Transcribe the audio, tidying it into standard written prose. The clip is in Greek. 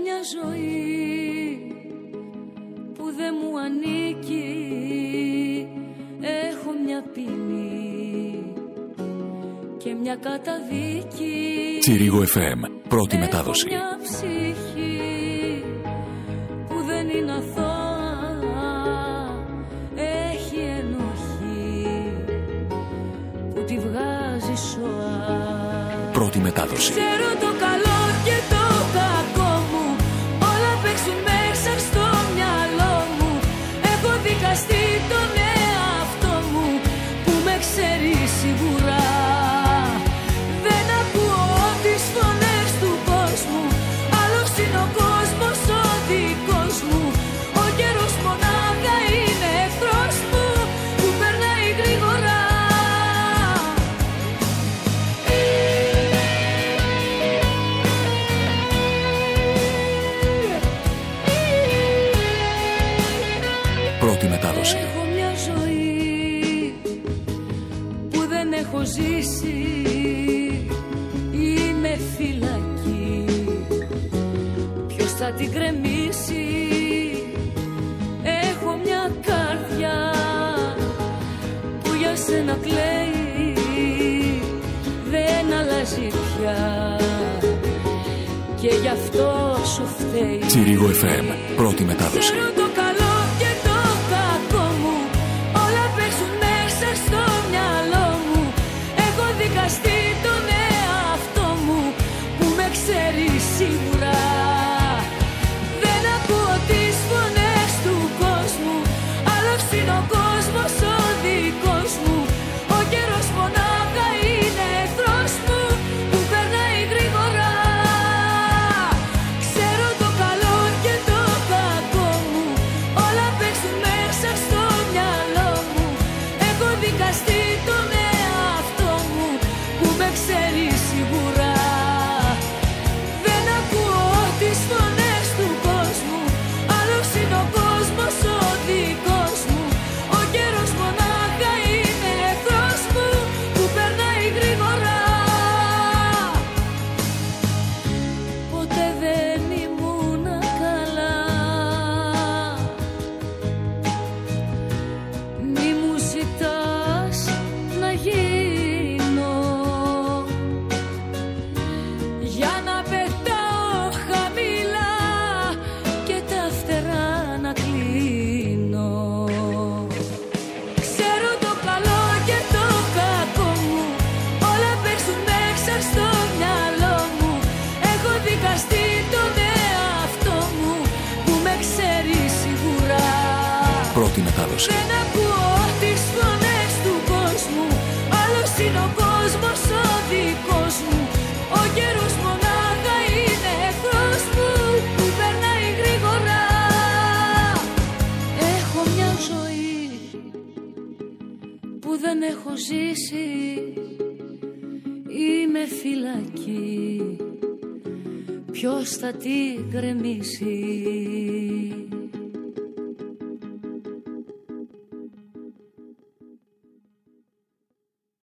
μια ζωή που δεν μου ανήκει. Έχω μια ποινή και μια καταδίκη. Τσιρίγο FM, πρώτη μετάδοση. Έχω μια ψυχή που δεν είναι αθώα. Έχει ενοχή που τη βγάζει σοά. Πρώτη μετάδοση. Ξέρω το καλό και το κακό μου, όλα παίξουν μέσα στο μυαλό μου. Έχω δικαστεί τον εαυτό μου που με ξέρει σίγουρα. Δεν ακούω τις φωνές του κόσμου, άλλος είναι ο κόσμος ο δικός μου. Ο καιρός μονάχα είναι εχθρός μου που περνάει γρήγορα. Πρώτη μετάδοση. Έχω μια ζωή που δεν έχω ζήσει. Είμαι φυλακή. Ποιος θα την κρεμίσει? Έχω μια καρδιά που για σένα κλαίει. Δεν αλλάζει πια και γι' αυτό σου φταίει. Τσιρίγο FM, πρώτη μετάδοση. Ξέρω το καλό και το κακό μου, όλα παίξουν μέσα στο μυαλό μου. Έχω δικαστεί τον εαυτό μου που με ξέρει σίγουρα. Δεν ακούω τις φωνές του κόσμου, άλλος είναι ο κόσμος ο δικός μου. Ο καιρός μονάχα είναι εχθρός μου που περνάει γρήγορα. Ξέρω το καλό και το κακό μου, όλα παίξουν μέσα στο μυαλό μου. Έχω δικαστεί τον εαυτό μου που με ξέρει σίγουρα. Δεν ακούω τις φωνές του κόσμου, άλλος είναι ο κόσμος ο δικός μου. Ο καιρός μονάχα είναι εχθρός μου που περνάει γρήγορα. Ποτέ δεν ήμουν καλά. Μη μου ζητάς να γίνω για να πετάω χαμηλά και τα φτερά να κλείνω. Ξέρω το καλό και το κακό μου, όλα παίξουν μέσα στο μυαλό μου. Έχω δικαστεί τον εαυτό μου που με ξέρει σίγουρα. Πρώτη μετάδοση. Δεν ακούω τις φωνές του κόσμου, άλλος είναι ο κόσμος ο δικός μου. Ο καιρός μονάχα είναι εχθρός μου που περνάει γρήγορα. Έχω μια ζωή που δεν έχω ζήσει. Είμαι φυλακή. Ποιος θα την κρεμίσει?